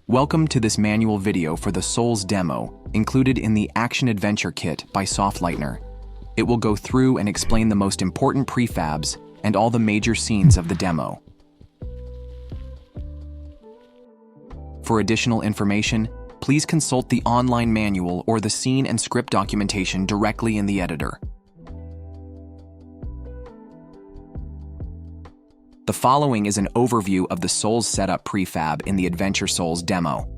Welcome to this manual video for the Souls demo, included in the Action Adventure Kit by Softlightner. It will go through and explain the most important prefabs and all the major scenes of the demo. For additional information, please consult the online manual or the scene and script documentation directly in the editor. The following is an overview of the Souls setup prefab in the Adventure Souls demo.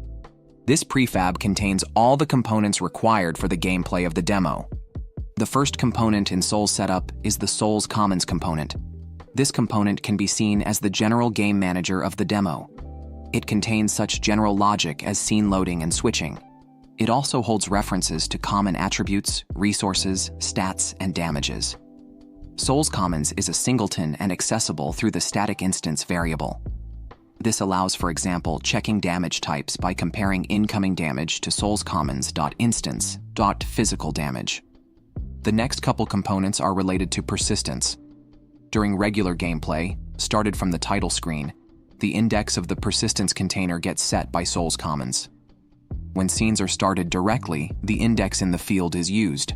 This prefab contains all the components required for the gameplay of the demo. The first component in Souls setup is the Souls Commons component. This component can be seen as the general game manager of the demo. It contains such general logic as scene loading and switching. It also holds references to common attributes, resources, stats, and damages. Souls Commons is a singleton and accessible through the static instance variable. This allows, for example, checking damage types by comparing incoming damage to soulscommons.instance.physical damage. The next couple components are related to persistence. During regular gameplay, started from the title screen, the index of the persistence container gets set by Souls Commons. When scenes are started directly, the index in the field is used.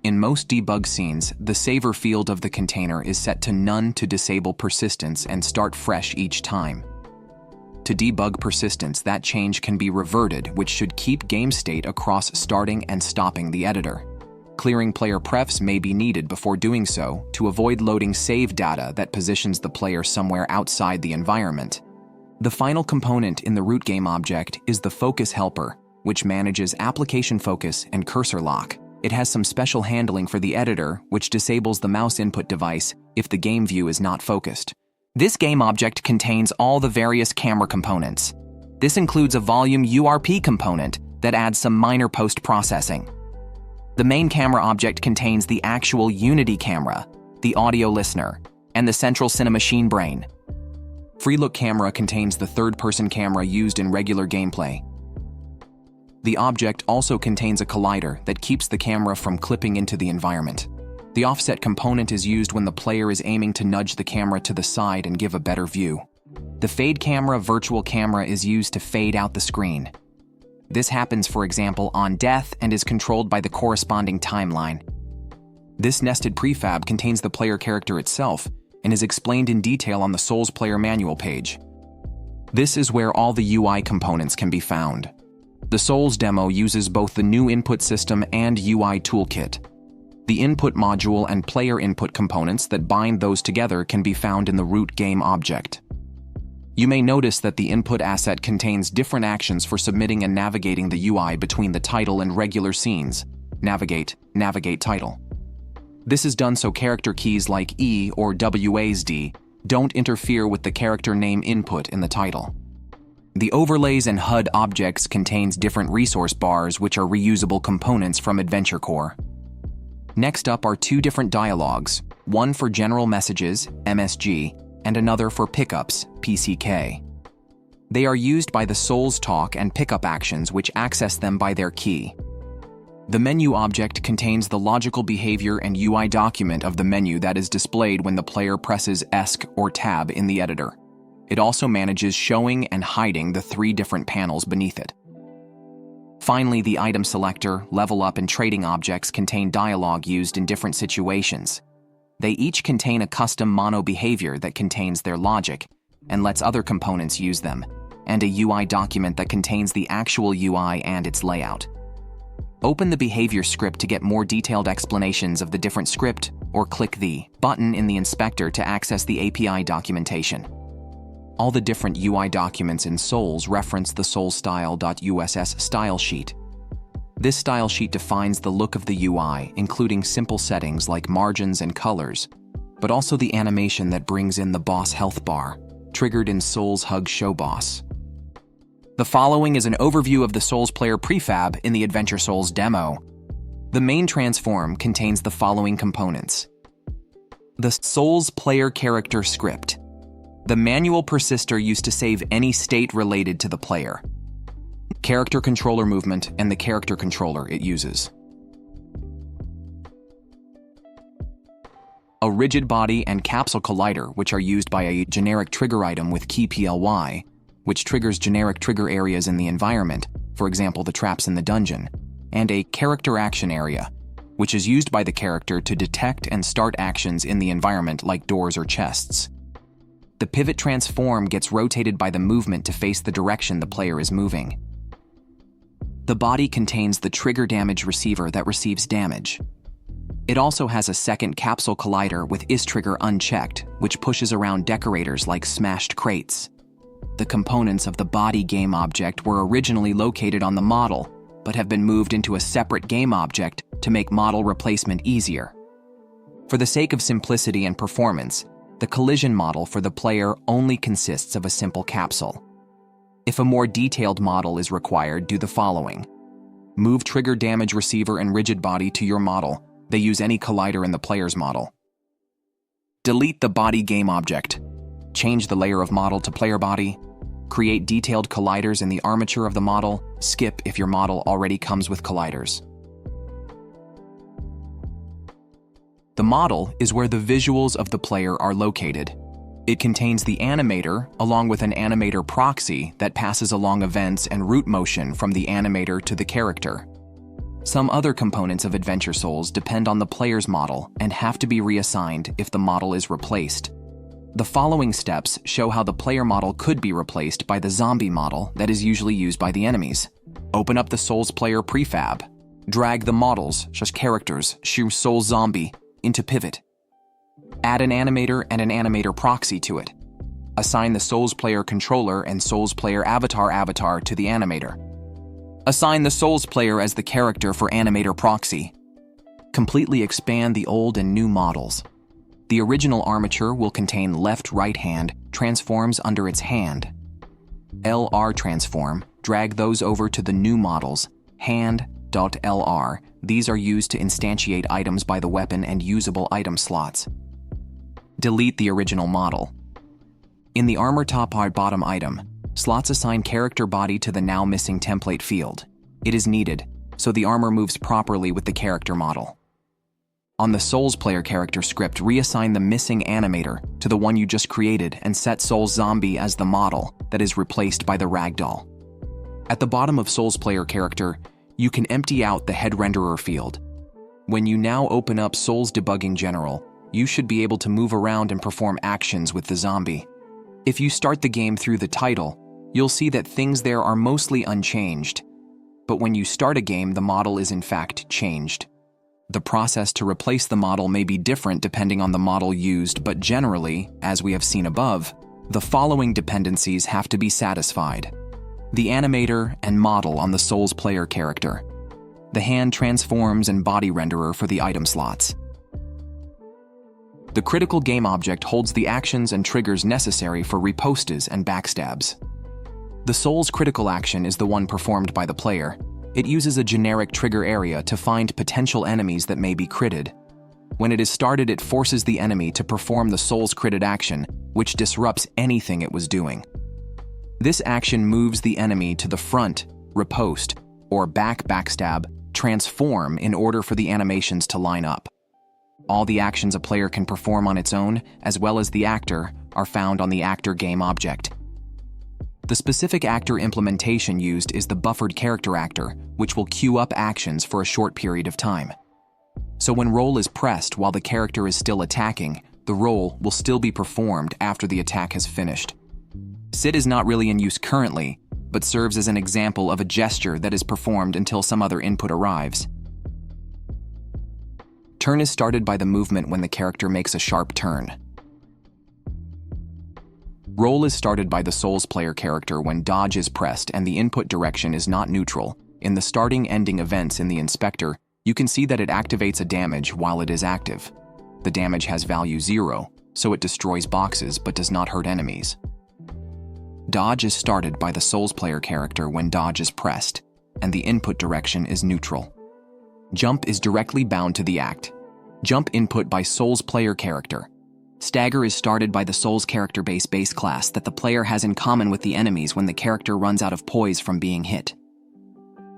In most debug scenes, the saver field of the container is set to none to disable persistence and start fresh each time. To debug persistence, that change can be reverted, which should keep game state across starting and stopping the editor. Clearing player prefs may be needed before doing so to avoid loading save data that positions the player somewhere outside the environment. The final component in the root game object is the focus helper, which manages application focus and cursor lock. It has some special handling for the editor, which disables the mouse input device if the game view is not focused. This game object contains all the various camera components. This includes a volume URP component that adds some minor post-processing. The main camera object contains the actual Unity camera, the audio listener, and the central cinemachine brain. Freelook camera contains the third-person camera used in regular gameplay. The object also contains a collider that keeps the camera from clipping into the environment. The offset component is used when the player is aiming to nudge the camera to the side and give a better view. The fade camera virtual camera is used to fade out the screen. This happens, for example, on death and is controlled by the corresponding timeline. This nested prefab contains the player character itself and is explained in detail on the Souls player manual page. This is where all the UI components can be found. The Souls demo uses both the new input system and UI toolkit. The input module and player input components that bind those together can be found in the root game object. You may notice that the input asset contains different actions for submitting and navigating the UI between the title and regular scenes. Navigate title. This is done so character keys like E or WASD don't interfere with the character name input in the title. The overlays and HUD objects contains different resource bars which are reusable components from Adventure Core. Next up are two different dialogues, one for general messages, MSG, and another for pickups, PCK. They are used by the Souls talk and pickup actions which access them by their key. The menu object contains the logical behavior and UI document of the menu that is displayed when the player presses ESC or Tab in the editor. It also manages showing and hiding the three different panels beneath it. Finally, the item selector, level up, and trading objects contain dialogue used in different situations. They each contain a custom mono behavior that contains their logic and lets other components use them, and a UI document that contains the actual UI and its layout. Open the behavior script to get more detailed explanations of the different script, or click the button in the inspector to access the API documentation. All the different UI documents in Souls reference the soulstyle.uss style sheet. This style sheet defines the look of the UI, including simple settings like margins and colors, but also the animation that brings in the boss health bar, triggered in Souls Hug Show Boss. The following is an overview of the Souls player prefab in the Adventure Souls demo. The main transform contains the following components. The Souls player character script. The manual persister used to save any state related to the player. Character controller movement and the character controller it uses. A rigid body and capsule collider, which are used by a generic trigger item with key PLY, which triggers generic trigger areas in the environment, for example the traps in the dungeon, and a character action area, which is used by the character to detect and start actions in the environment like doors or chests. The pivot transform gets rotated by the movement to face the direction the player is moving. The body contains the trigger damage receiver that receives damage. It also has a second capsule collider with is-trigger unchecked, which pushes around decorators like smashed crates. The components of the body game object were originally located on the model, but have been moved into a separate game object to make model replacement easier. For the sake of simplicity and performance, the collision model for the player only consists of a simple capsule. If a more detailed model is required, do the following. Move trigger damage receiver and rigid body to your model. They use any collider in the player's model. Delete the body game object. Change the layer of model to player body. Create detailed colliders in the armature of the model. Skip if your model already comes with colliders. The model is where the visuals of the player are located. It contains the animator along with an animator proxy that passes along events and root motion from the animator to the character. Some other components of Adventure Souls depend on the player's model and have to be reassigned if the model is replaced. The following steps show how the player model could be replaced by the zombie model that is usually used by the enemies. Open up the Souls player prefab. Drag the models, characters, Soul Zombie, into Pivot. Add an animator and an animator proxy to it. Assign the Souls player controller and Souls player avatar to the animator. Assign the Souls player as the character for animator proxy. Completely expand the old and new models. The original armature will contain left-right hand transforms under its hand. LR transform, drag those over to the new models, hand.lr. These are used to instantiate items by the weapon and usable item slots. Delete the original model. In the armor top bottom item, slots assign character body to the now missing template field. It is needed, so the armor moves properly with the character model. On the Souls player character script, reassign the missing animator to the one you just created and set Souls Zombie as the model that is replaced by the ragdoll. At the bottom of Souls player character, you can empty out the head renderer field. When you now open up Souls Debugging General, you should be able to move around and perform actions with the zombie. If you start the game through the title, you'll see that things there are mostly unchanged. But when you start a game, the model is in fact changed. The process to replace the model may be different depending on the model used, but generally, as we have seen above, the following dependencies have to be satisfied. The animator and model on the Souls player character. The hand transforms and body renderer for the item slots. The critical game object holds the actions and triggers necessary for ripostas and backstabs. The Souls critical action is the one performed by the player. It uses a generic trigger area to find potential enemies that may be critted. When it is started, it forces the enemy to perform the Souls critted action, which disrupts anything it was doing. This action moves the enemy to the front, riposte, or backstab, transform in order for the animations to line up. All the actions a player can perform on its own, as well as the actor, are found on the actor game object. The specific actor implementation used is the buffered character actor, which will queue up actions for a short period of time. So when roll is pressed while the character is still attacking, the roll will still be performed after the attack has finished. Sit is not really in use currently, but serves as an example of a gesture that is performed until some other input arrives. Turn is started by the movement when the character makes a sharp turn. Roll is started by the Souls player character when dodge is pressed and the input direction is not neutral. In the starting-ending events in the inspector, you can see that it activates a damage while it is active. The damage has value 0, so it destroys boxes but does not hurt enemies. Dodge is started by the Souls player character when dodge is pressed, and the input direction is neutral. Jump is directly bound to the act. Jump input by Souls player character. Stagger is started by the Souls character base class that the player has in common with the enemies when the character runs out of poise from being hit.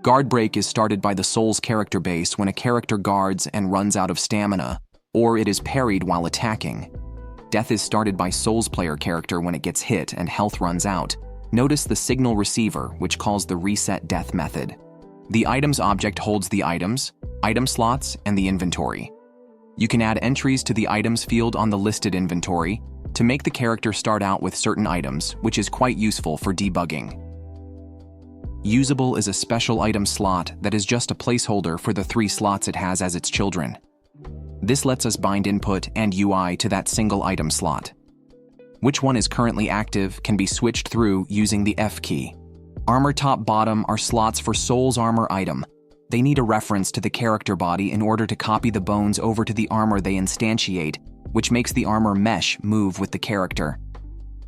Guard break is started by the Souls character base when a character guards and runs out of stamina, or it is parried while attacking. Death is started by Souls player character when it gets hit and health runs out, Notice the signal receiver, which calls the reset death method. The items object holds the items, item slots, and the inventory. You can add entries to the items field on the listed inventory to make the character start out with certain items, which is quite useful for debugging. Usable is a special item slot that is just a placeholder for the 3 slots it has as its children. This lets us bind input and UI to that single item slot. Which one is currently active can be switched through using the F key. Armor top bottom are slots for Soul's armor item. They need a reference to the character body in order to copy the bones over to the armor they instantiate, which makes the armor mesh move with the character.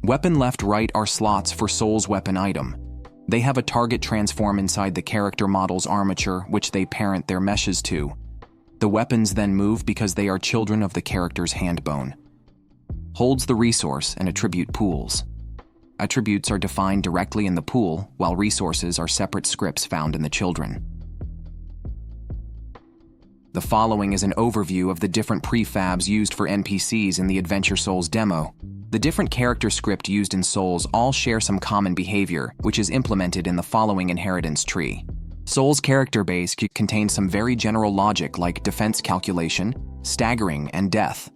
Weapon left right are slots for Soul's weapon item. They have a target transform inside the character model's armature, which they parent their meshes to. The weapons then move because they are children of the character's hand bone. Holds the resource and attribute pools. Attributes are defined directly in the pool, while resources are separate scripts found in the children. The following is an overview of the different prefabs used for NPCs in the Adventure Souls demo. The different character script used in Souls all share some common behavior, which is implemented in the following inheritance tree. Souls character base contains some very general logic like defense calculation, staggering, and death.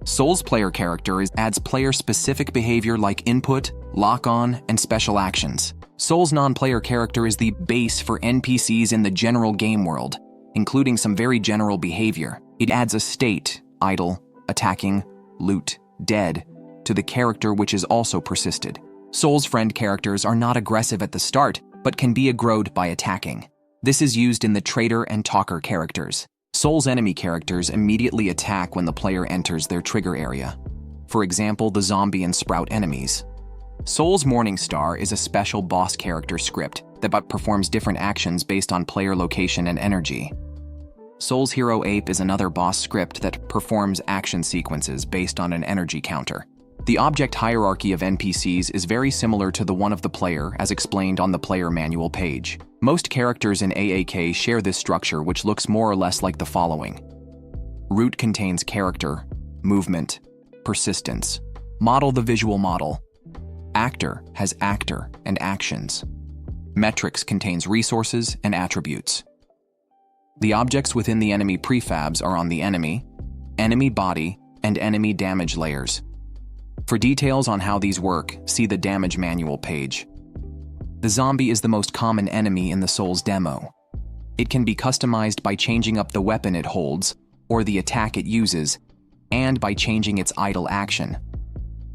Souls player character adds player-specific behavior like input, lock-on, and special actions. Souls non-player character is the base for NPCs in the general game world, including some very general behavior. It adds a state, idle, attacking, loot, dead, to the character which is also persisted. Souls friend characters are not aggressive at the start, but can be aggroed by attacking. This is used in the traitor and talker characters. Souls enemy characters immediately attack when the player enters their trigger area. For example, the zombie and sprout enemies. Souls Morningstar is a special boss character script that performs different actions based on player location and energy. Souls Hero Ape is another boss script that performs action sequences based on an energy counter. The object hierarchy of NPCs is very similar to the one of the player as explained on the player manual page. Most characters in AAK share this structure, which looks more or less like the following. Root contains character, movement, persistence. Model the visual model. Actor has actor and actions. Metrics contains resources and attributes. The objects within the enemy prefabs are on the enemy body, and enemy damage layers. For details on how these work, see the damage manual page. The zombie is the most common enemy in the Souls demo. It can be customized by changing up the weapon it holds, or the attack it uses, and by changing its idle action.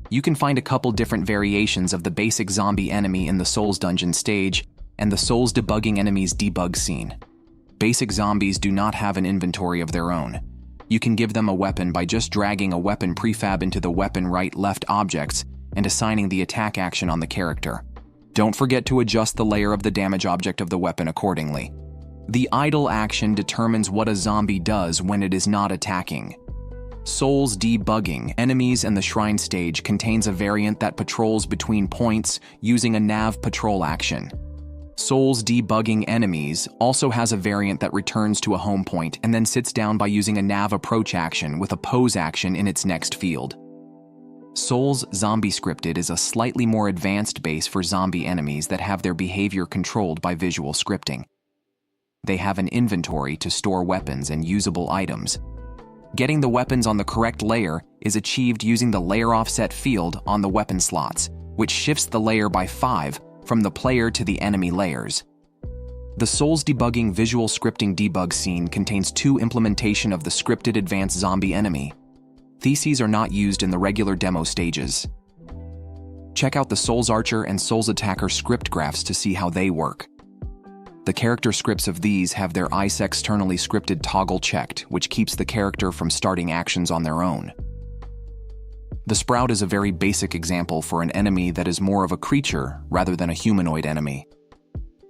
You can find a couple different variations of the basic zombie enemy in the Souls dungeon stage and the Souls debugging enemies debug scene. Basic zombies do not have an inventory of their own. You can give them a weapon by just dragging a weapon prefab into the weapon right-left objects and assigning the attack action on the character. Don't forget to adjust the layer of the damage object of the weapon accordingly. The idle action determines what a zombie does when it is not attacking. Souls debugging enemies and the shrine stage contains a variant that patrols between points using a nav patrol action. Souls debugging enemies also has a variant that returns to a home point and then sits down by using a nav approach action with a pose action in its next field. Souls Zombie Scripted is a slightly more advanced base for zombie enemies that have their behavior controlled by visual scripting. They have an inventory to store weapons and usable items. Getting the weapons on the correct layer is achieved using the layer offset field on the weapon slots, which shifts the layer by 5 from the player to the enemy layers. The Souls debugging visual scripting debug scene contains 2 implementation of the scripted advanced zombie enemy. Theses are not used in the regular demo stages. Check out the Souls Archer and Souls Attacker script graphs to see how they work. The character scripts of these have their ICE externally scripted toggle checked, which keeps the character from starting actions on their own. The Sprout is a very basic example for an enemy that is more of a creature rather than a humanoid enemy.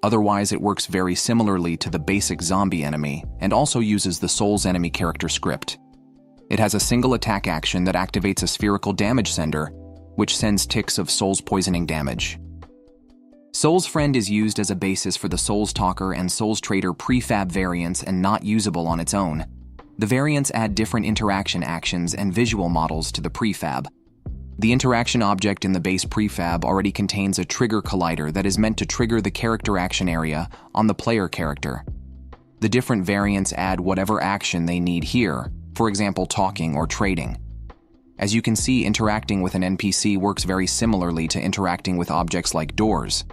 Otherwise, it works very similarly to the basic zombie enemy and also uses the Souls enemy character script. It has a single attack action that activates a spherical damage sender, which sends ticks of Souls poisoning damage. Souls Friend is used as a basis for the Souls Talker and Souls Trader prefab variants and not usable on its own. The variants add different interaction actions and visual models to the prefab. The interaction object in the base prefab already contains a trigger collider that is meant to trigger the character action area on the player character. The different variants add whatever action they need here, for example talking or trading. As you can see, interacting with an NPC works very similarly to interacting with objects like doors.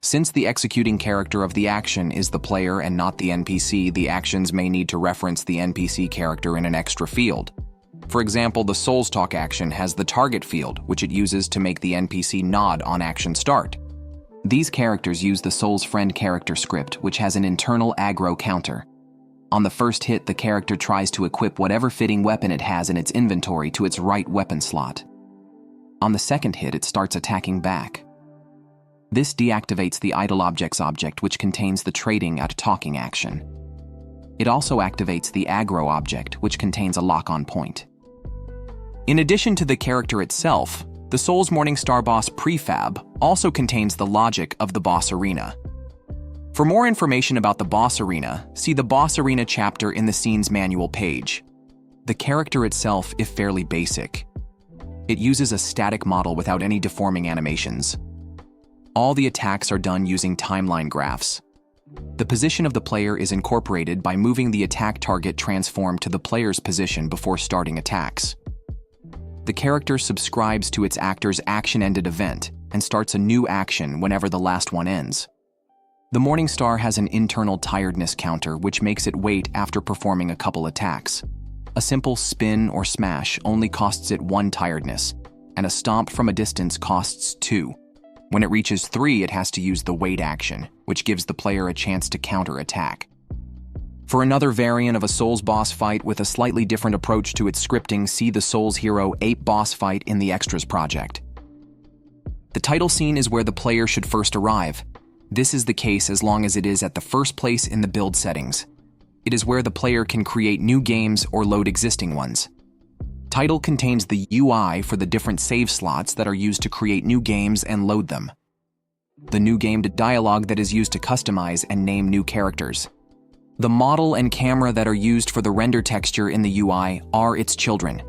Since the executing character of the action is the player and not the NPC, the actions may need to reference the NPC character in an extra field. For example, the Souls Talk action has the target field, which it uses to make the NPC nod on action start. These characters use the Soul's Friend character script, which has an internal aggro counter. On the first hit, the character tries to equip whatever fitting weapon it has in its inventory to its right weapon slot. On the second hit, it starts attacking back. This deactivates the idle objects object, which contains the trading at talking action. It also activates the aggro object, which contains a lock-on point. In addition to the character itself, the Souls Morningstar boss prefab also contains the logic of the boss arena. For more information about the boss arena, see the boss arena chapter in the scenes manual page. The character itself is fairly basic. It uses a static model without any deforming animations. All the attacks are done using timeline graphs. The position of the player is incorporated by moving the attack target transform to the player's position before starting attacks. The character subscribes to its actor's action-ended event and starts a new action whenever the last one ends. The Morningstar has an internal tiredness counter which makes it wait after performing a couple attacks. A simple spin or smash only costs it 1 tiredness, and a stomp from a distance costs 2. When it reaches 3, it has to use the wait action, which gives the player a chance to counter-attack. For another variant of a Souls boss fight with a slightly different approach to its scripting, see the Souls Hero 8 boss fight in the Extras project. The title scene is where the player should first arrive. This is the case as long as it is at the first place in the build settings. It is where the player can create new games or load existing ones. Title contains the UI for the different save slots that are used to create new games and load them. The new game dialogue that is used to customize and name new characters. The model and camera that are used for the render texture in the UI are its children.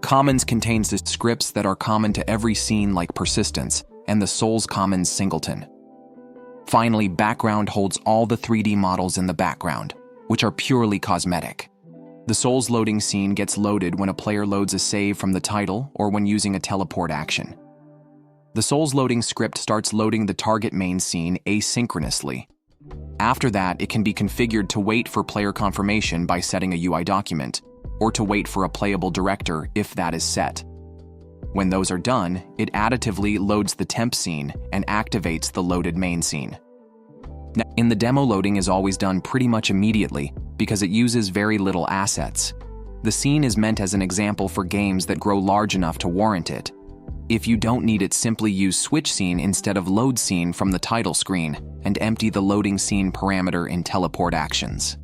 Commons contains the scripts that are common to every scene like persistence and the Souls Commons singleton. Finally, background holds all the 3D models in the background, which are purely cosmetic. The Souls loading scene gets loaded when a player loads a save from the title or when using a teleport action. The Souls loading script starts loading the target main scene asynchronously. After that, it can be configured to wait for player confirmation by setting a UI document, or to wait for a playable director if that is set. When those are done, it additively loads the temp scene and activates the loaded main scene. Now, in the demo, loading is always done pretty much immediately because it uses very little assets. The scene is meant as an example for games that grow large enough to warrant it. If you don't need it, simply use switch scene instead of load scene from the title screen and empty the loading scene parameter in teleport actions.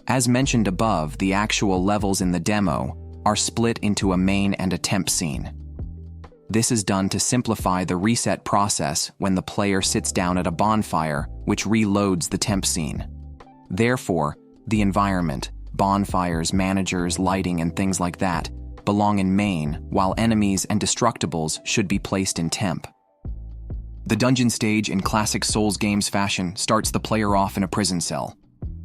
As mentioned above, the actual levels in the demo are split into a main and a temp scene. This is done to simplify the reset process when the player sits down at a bonfire, which reloads the temp scene. Therefore, the environment, bonfires, managers, lighting, and things like that belong in main, while enemies and destructibles should be placed in temp. The dungeon stage in classic Souls games fashion starts the player off in a prison cell.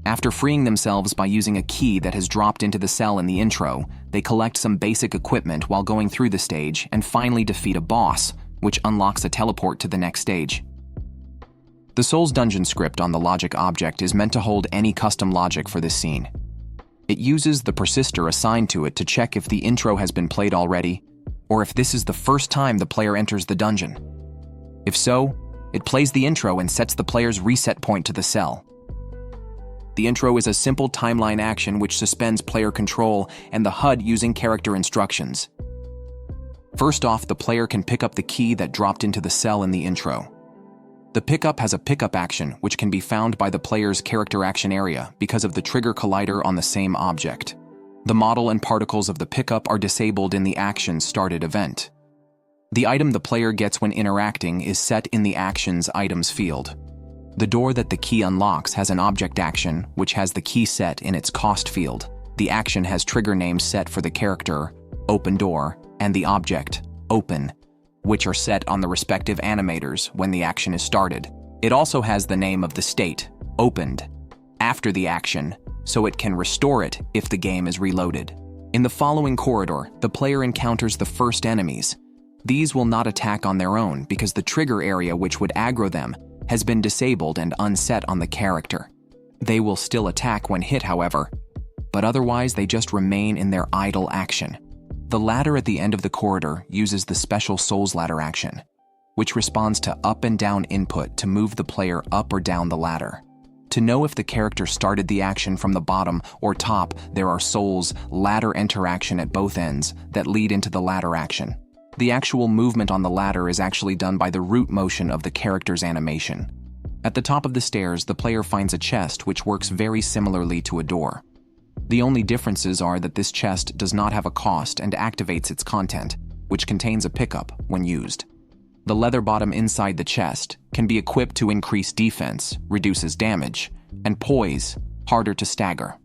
After freeing themselves by using a key that has dropped into the cell in the intro, they collect some basic equipment while going through the stage and finally defeat a boss, which unlocks a teleport to the next stage. The Souls dungeon script on the logic object is meant to hold any custom logic for this scene. It uses the persister assigned to it to check if the intro has been played already, or if this is the first time the player enters the dungeon. If so, it plays the intro and sets the player's reset point to the cell. The intro is a simple timeline action which suspends player control and the HUD using character instructions. First off, the player can pick up the key that dropped into the cell in the intro. The pickup has a pickup action which can be found by the player's character action area because of the trigger collider on the same object. The model and particles of the pickup are disabled in the action started event. The item the player gets when interacting is set in the actions items field. The door that the key unlocks has an object action which has the key set in its cost field. The action has trigger names set for the character, open door, and the object, open, which are set on the respective animators when the action is started. It also has the name of the state, opened, after the action, so it can restore it if the game is reloaded. In the following corridor, the player encounters the first enemies. These will not attack on their own because the trigger area which would aggro them has been disabled and unset on the character. They will still attack when hit, however, but otherwise they just remain in their idle action. The ladder at the end of the corridor uses the special Souls Ladder action, which responds to up and down input to move the player up or down the ladder. To know if the character started the action from the bottom or top, there are Souls Ladder interaction at both ends that lead into the ladder action. The actual movement on the ladder is actually done by the root motion of the character's animation. At the top of the stairs, the player finds a chest which works very similarly to a door. The only differences are that this chest does not have a cost and activates its content, which contains a pickup when used. The leather bottom inside the chest can be equipped to increase defense, reduces damage, and poise, harder to stagger.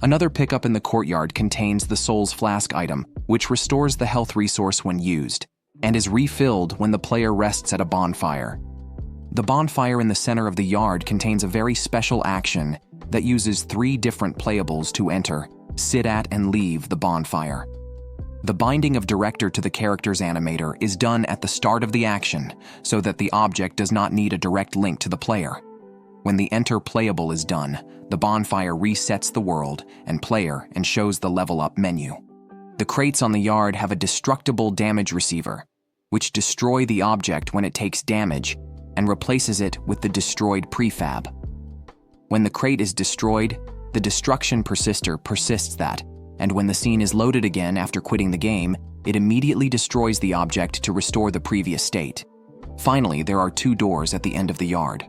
Another pickup in the courtyard contains the Soul's Flask item, which restores the health resource when used, and is refilled when the player rests at a bonfire. The bonfire in the center of the yard contains a very special action that uses 3 different playables to enter, sit at, and leave the bonfire. The binding of director to the character's animator is done at the start of the action so that the object does not need a direct link to the player. When the enter playable is done, the bonfire resets the world and player and shows the level up menu. The crates on the yard have a destructible damage receiver, which destroy the object when it takes damage and replaces it with the destroyed prefab. When the crate is destroyed, the destruction persister persists that, and when the scene is loaded again after quitting the game, it immediately destroys the object to restore the previous state. Finally, there are 2 doors at the end of the yard.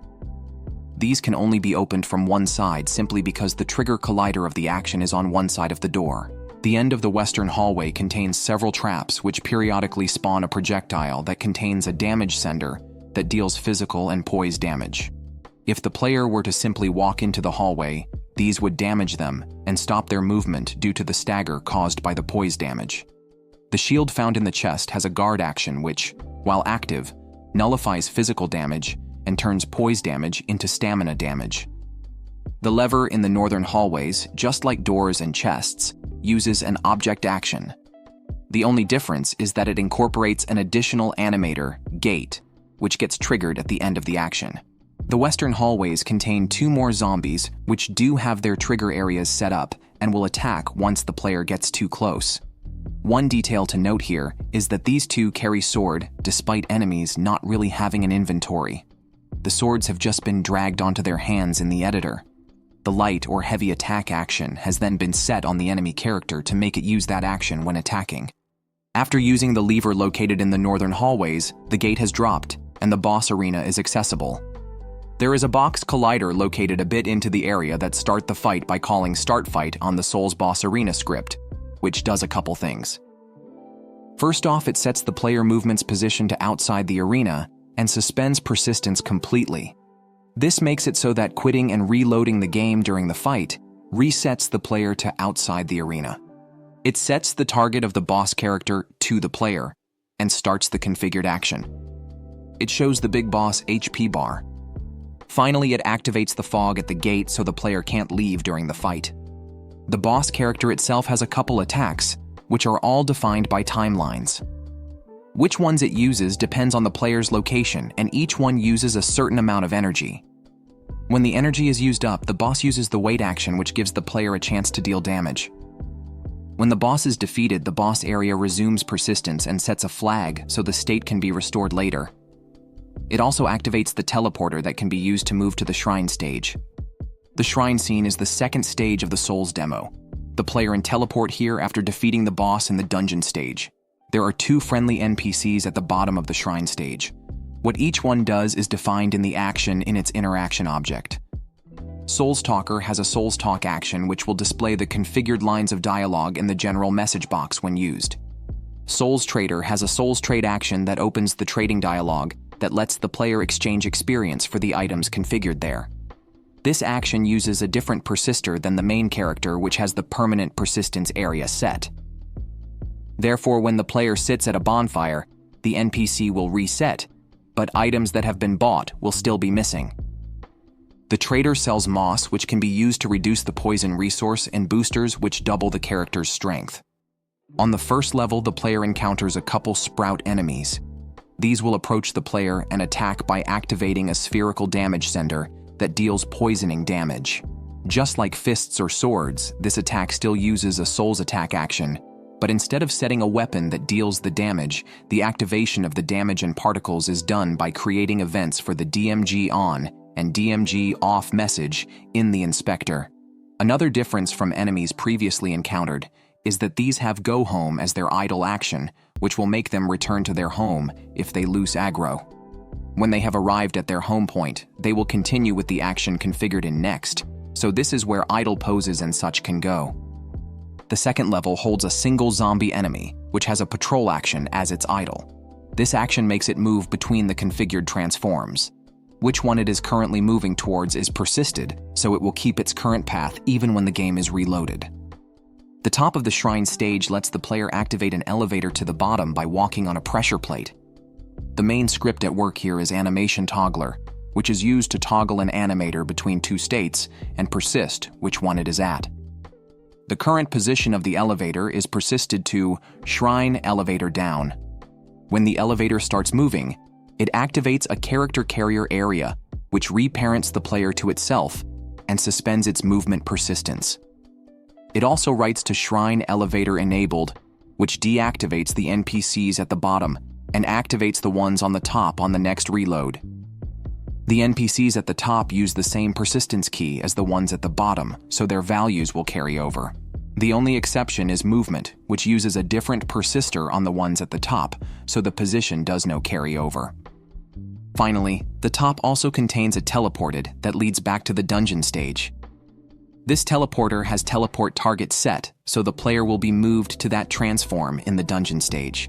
These can only be opened from one side simply because the trigger collider of the action is on one side of the door. The end of the western hallway contains several traps which periodically spawn a projectile that contains a damage sender that deals physical and poise damage. If the player were to simply walk into the hallway, these would damage them and stop their movement due to the stagger caused by the poise damage. The shield found in the chest has a guard action which, while active, nullifies physical damage and turns poise damage into stamina damage. The lever in the northern hallways, just like doors and chests, uses an object action. The only difference is that it incorporates an additional animator, gate, which gets triggered at the end of the action. The western hallways contain 2 more zombies which do have their trigger areas set up and will attack once the player gets too close. One detail to note here is that these 2 carry sword despite enemies not really having an inventory. The swords have just been dragged onto their hands in the editor. The light or heavy attack action has then been set on the enemy character to make it use that action when attacking. After using the lever located in the northern hallways, the gate has dropped and the boss arena is accessible. There is a box collider located a bit into the area that start the fight by calling Start Fight on the Souls Boss Arena script, which does a couple things. First off, it sets the player movement's position to outside the arena and suspends persistence completely. This makes it so that quitting and reloading the game during the fight resets the player to outside the arena. It sets the target of the boss character to the player and starts the configured action. It shows the big boss HP bar. Finally, it activates the fog at the gate so the player can't leave during the fight. The boss character itself has a couple attacks, which are all defined by timelines. Which ones it uses depends on the player's location, and each one uses a certain amount of energy. When the energy is used up, the boss uses the wait action, which gives the player a chance to deal damage. When the boss is defeated, the boss area resumes persistence and sets a flag so the state can be restored later. It also activates the teleporter that can be used to move to the shrine stage. The shrine scene is the second stage of the Souls demo. The player can teleport here after defeating the boss in the dungeon stage. There are 2 friendly NPCs at the bottom of the shrine stage. What each one does is defined in the action in its interaction object. Souls Talker has a Souls Talk action which will display the configured lines of dialogue in the general message box when used. Souls Trader has a Souls Trade action that opens the trading dialogue that lets the player exchange experience for the items configured there. This action uses a different persister than the main character, which has the permanent persistence area set. Therefore, when the player sits at a bonfire, the NPC will reset, but items that have been bought will still be missing. The trader sells moss, which can be used to reduce the poison resource, and boosters, which double the character's strength. On the first level, the player encounters a couple sprout enemies. These will approach the player and attack by activating a spherical damage sender that deals poisoning damage. Just like fists or swords, this attack still uses a soul's attack action, but instead of setting a weapon that deals the damage, the activation of the damage and particles is done by creating events for the DMG on and DMG off message in the inspector. Another difference from enemies previously encountered is that these have go home as their idle action, which will make them return to their home if they lose aggro. When they have arrived at their home point, they will continue with the action configured in next, so this is where idle poses and such can go. The second level holds a single zombie enemy, which has a patrol action as its idle. This action makes it move between the configured transforms. Which one it is currently moving towards is persisted, so it will keep its current path even when the game is reloaded. The top of the shrine stage lets the player activate an elevator to the bottom by walking on a pressure plate. The main script at work here is Animation Toggler, which is used to toggle an animator between two states and persist which one it is at. The current position of the elevator is persisted to Shrine Elevator Down. When the elevator starts moving, it activates a character carrier area, which reparents the player to itself and suspends its movement persistence. It also writes to Shrine Elevator Enabled, which deactivates the NPCs at the bottom and activates the ones on the top on the next reload. The NPCs at the top use the same persistence key as the ones at the bottom, so their values will carry over. The only exception is movement, which uses a different persister on the ones at the top, so the position does no carryover. Finally, the top also contains a teleported that leads back to the dungeon stage. This teleporter has teleport target set, so the player will be moved to that transform in the dungeon stage.